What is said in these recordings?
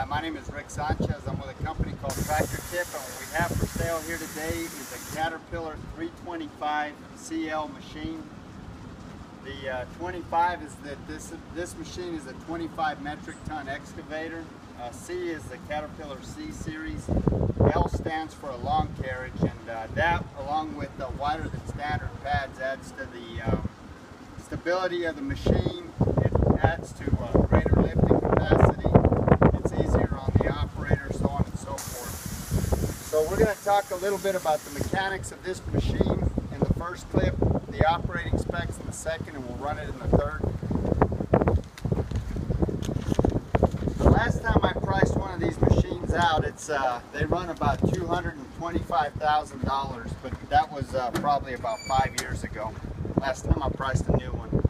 My name is Rick Sanchez. I'm with a company called Tractor Tip, and what we have for sale here today is a Caterpillar 325 CL machine. The 25 is that this machine is a 25 metric ton excavator. C is the Caterpillar C series. L stands for a long carriage, and that, along with the wider than standard pads, adds to the stability of the machine. It adds to greater lifting capacity. It's easier on the operator, so on and so forth. So we're going to talk a little bit about the mechanics of this machine in the first clip, the operating specs in the second, and we'll run it in the third. The last time I priced one of these machines out, they run about $225,000, but that was probably about 5 years ago. Last time I priced a new one.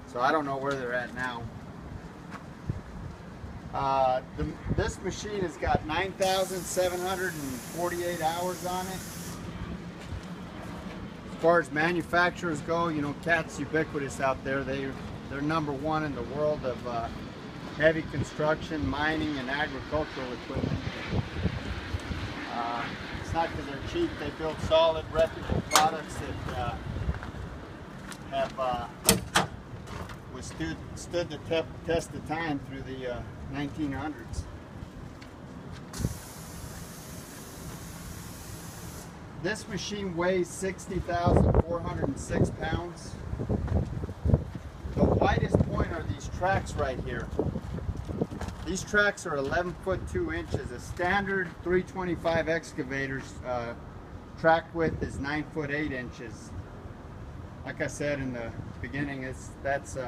So I don't know where they're at now. This machine has got 9,748 hours on it. As far as manufacturers go, you know, Cat's ubiquitous out there. They're number one in the world of heavy construction, mining, and agricultural equipment. It's not because they're cheap. They build solid, reputable products that have stood the test of time through the 1900s. This machine weighs 60,406 pounds. The widest point are these tracks right here. These tracks are 11 foot 2 inches. A standard 325 excavator's track width is 9 foot 8 inches. Like I said in the beginning, that's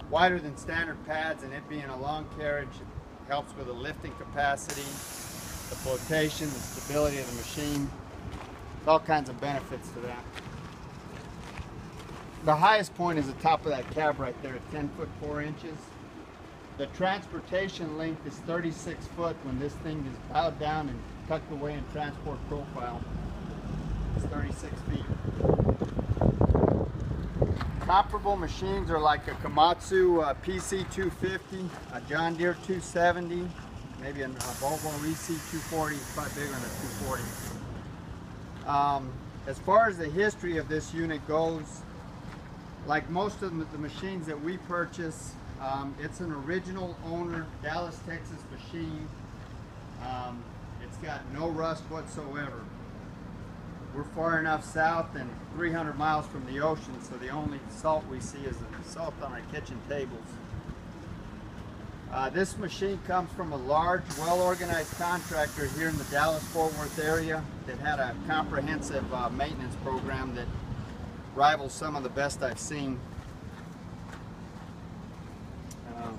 wider than standard pads, and it being a long carriage, it helps with the lifting capacity, the flotation, the stability of the machine. There's all kinds of benefits to that. The highest point is the top of that cab right there at 10 foot 4 inches. The transportation length is 36 foot when this thing is bowed down and tucked away in transport profile. It's 36 feet. Comparable machines are like a Komatsu PC250, a John Deere 270, maybe a Volvo EC 240, it's probably bigger than a 240. As far as the history of this unit goes, like most of the machines that we purchase, it's an original owner, Dallas, Texas machine. It's got no rust whatsoever. We're far enough south and 300 miles from the ocean, so the only salt we see is the salt on our kitchen tables. This machine comes from a large, well-organized contractor here in the Dallas-Fort Worth area that had a comprehensive maintenance program that rivals some of the best I've seen. You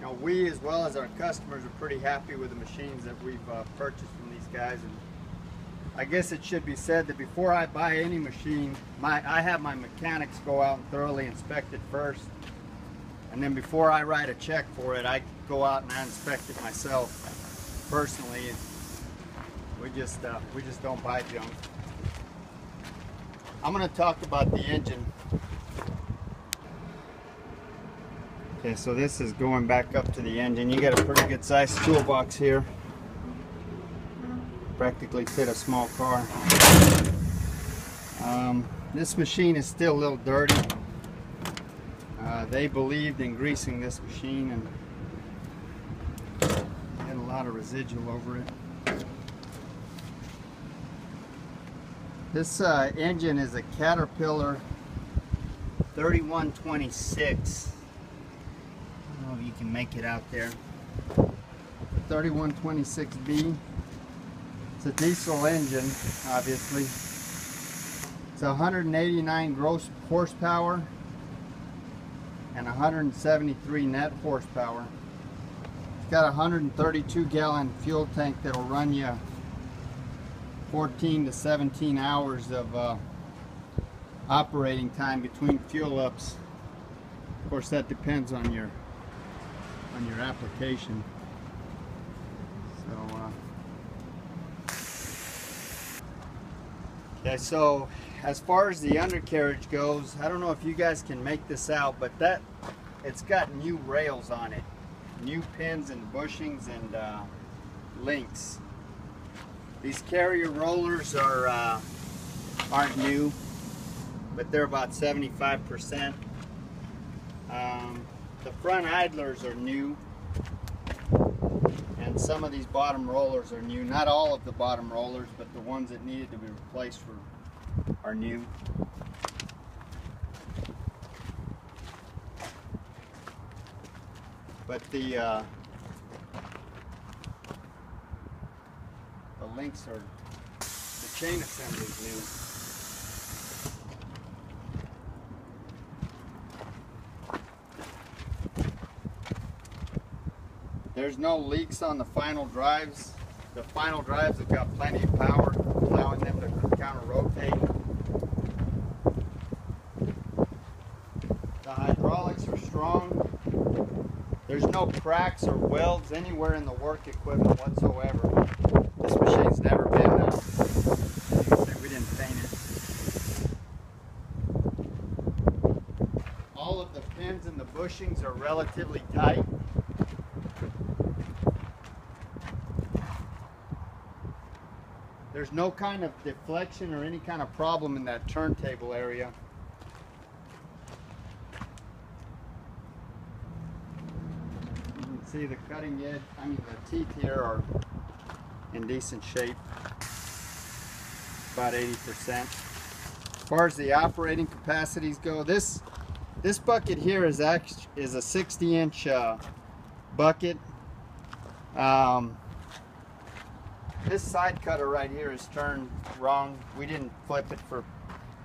know, we, as well as our customers, are pretty happy with the machines that we've purchased from these guys. And I guess it should be said that before I buy any machine, I have my mechanics go out and thoroughly inspect it first. And then before I write a check for it, I go out and I inspect it myself personally. We just don't buy junk. I'm going to talk about the engine. Okay, so this is going back up to the engine. You got a pretty good sized toolbox here. Practically fit a small car. This machine is still a little dirty. They believed in greasing this machine and had a lot of residual over it. This engine is a Caterpillar 3126. I don't know if you can make it out there. 3126B. It's a diesel engine, obviously. It's 189 gross horsepower and 173 net horsepower. It's got a 132 gallon fuel tank that'll run you 14 to 17 hours of operating time between fuel ups. Of course, that depends on your application. Okay, so as far as the undercarriage goes, I don't know if you guys can make this out, but it's got new rails on it. new pins and bushings and links. These carrier rollers aren't new, but they're about 75%. The front idlers are new, and some of these bottom rollers are new. Not all of the bottom rollers, but the ones that needed to be replaced are new. But the links are, the chain assembly is new. There's no leaks on the final drives. The final drives have got plenty of power, allowing them to counter-rotate. The hydraulics are strong. There's no cracks or welds anywhere in the work equipment whatsoever. This machine's never been, you can see we didn't paint it. All of the pins and the bushings are relatively tight. There's no kind of deflection or any kind of problem in that turntable area. You can see the cutting edge, the teeth here are in decent shape, about 80%. As far as the operating capacities go, this bucket here is a 60-inch bucket. This side cutter right here is turned wrong. We didn't flip it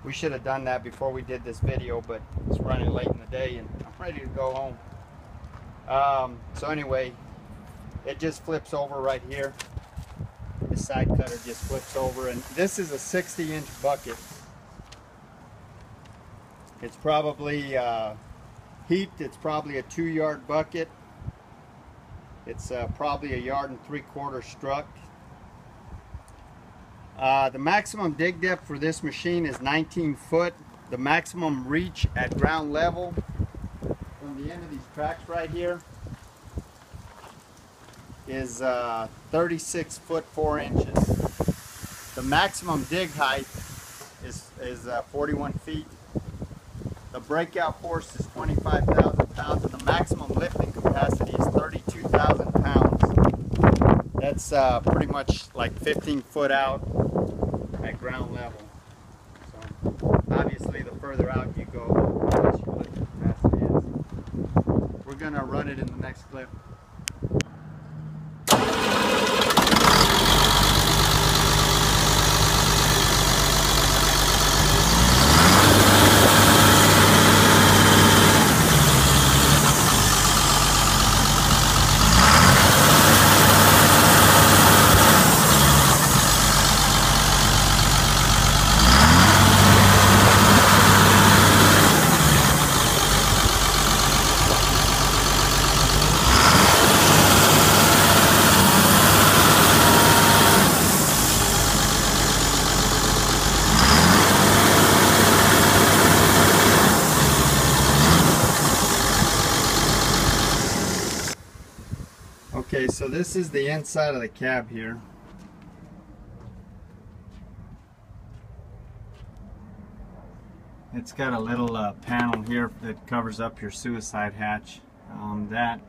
we should have done that before we did this video, but it's running late in the day and I'm ready to go home. So anyway, it just flips over right here. This side cutter just flips over, and this is a 60-inch bucket. It's probably heaped, it's probably a 2-yard bucket. It's probably 1 3/4 yards struck. The maximum dig depth for this machine is 19 foot. The maximum reach at ground level from the end of these tracks right here is 36 foot 4 inches. The maximum dig height is 41 feet. The breakout force is 25,000 pounds, and the maximum lifting capacity is 32,000 pounds. That's pretty much like 15 foot out at ground level. So obviously the further out you go, the less your lifting capacity is. We're going to run it in the next clip. Okay, so this is the inside of the cab here. It's got a little panel here that covers up your suicide hatch. That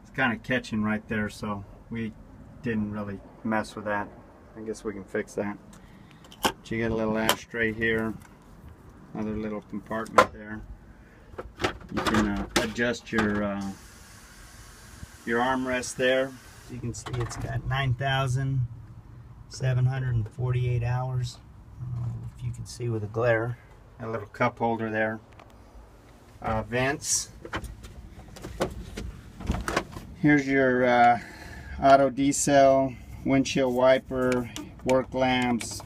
it's kind of catching right there, so we didn't really mess with that. I guess we can fix that. But you get a little ashtray here, another little compartment there. You can adjust your armrest there. You can see it's got 9,748 hours. If you can see with a glare. A little cup holder there. Vents. Here's your auto decel, windshield wiper, work lamps,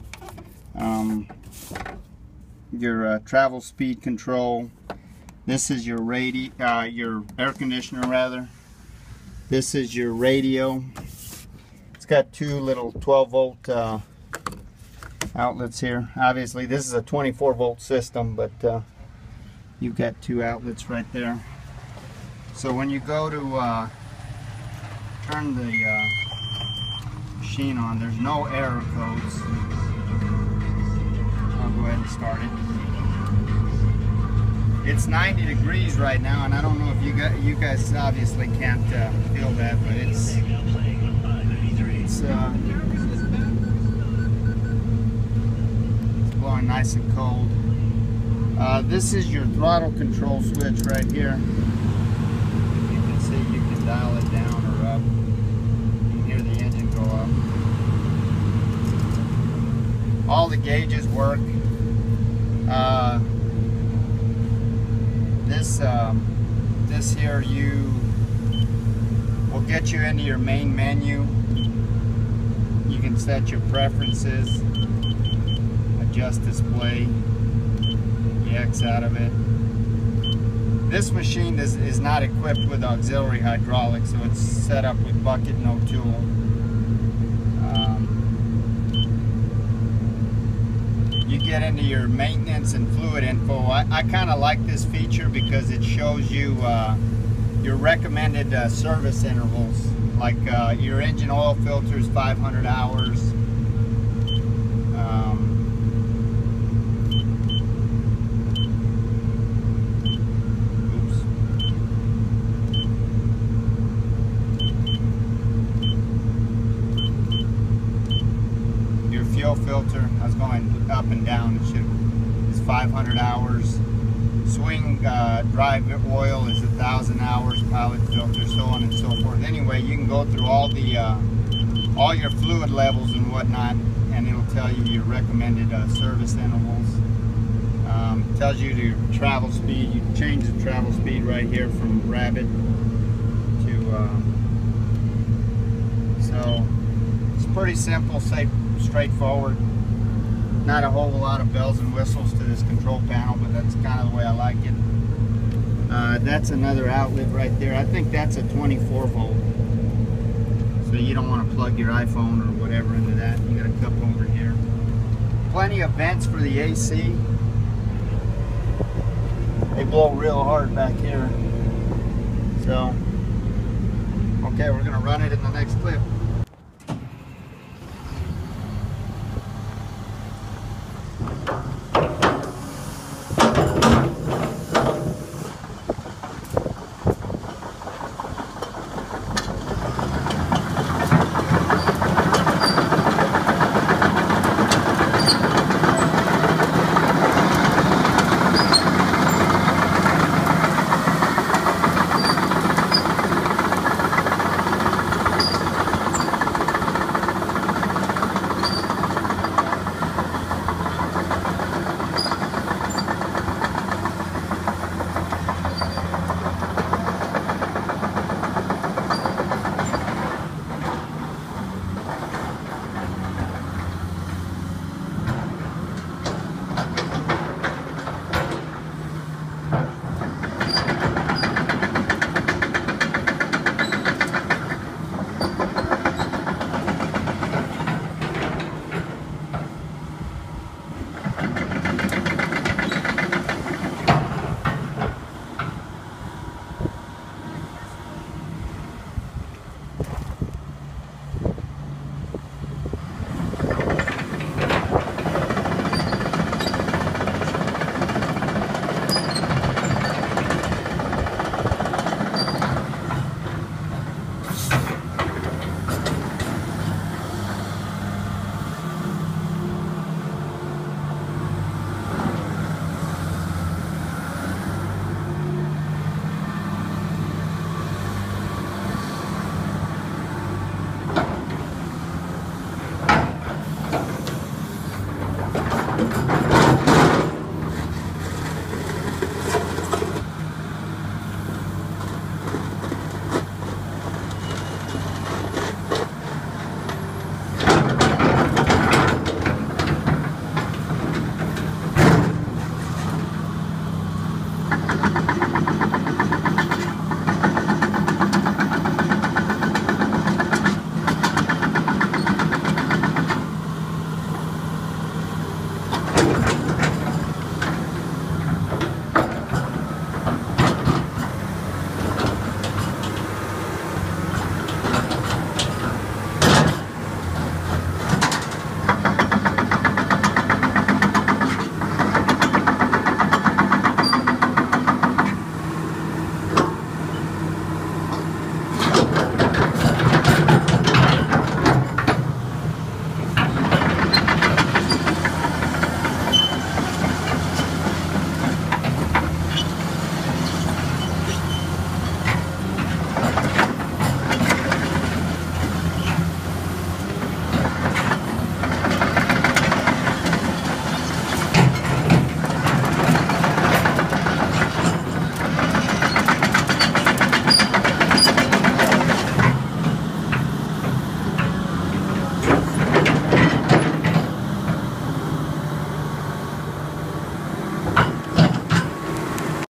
your travel speed control. This is your your air conditioner rather. This is your radio. It's got two little 12-volt outlets here. Obviously this is a 24-volt system, but you've got two outlets right there. So when you go to turn the machine on. There's no error codes. I'll go ahead and start it. It's 90 degrees right now, and I don't know if you guys obviously can't feel that, but it's blowing nice and cold. This is your throttle control switch right here. You can see you can dial it down or up. You can hear the engine go up. All the gauges work. This here will get you into your main menu. You can set your preferences, adjust display, X out of it. This machine is not equipped with auxiliary hydraulics, so it's set up with bucket, no tool. You get into your maintenance and fluid info. I kind of like this feature because it shows you your recommended service intervals, like your engine oil filter is 500 hours. Fuel filter, I was going up and down, it's 500 hours. Swing drive oil is 1,000 hours, pilot filter, so on and so forth. Anyway, you can go through all your fluid levels and whatnot, and it'll tell you your recommended service intervals. Tells you your travel speed. You can change the travel speed right here from Rabbit to so it's pretty simple, straightforward. Not a whole lot of bells and whistles to this control panel, but that's kind of the way I like it. That's another outlet right there. I think that's a 24 volt. So you don't want to plug your iPhone or whatever into that. You got a cup over here. Plenty of vents for the AC. They blow real hard back here. So, okay, we're going to run it in the next clip.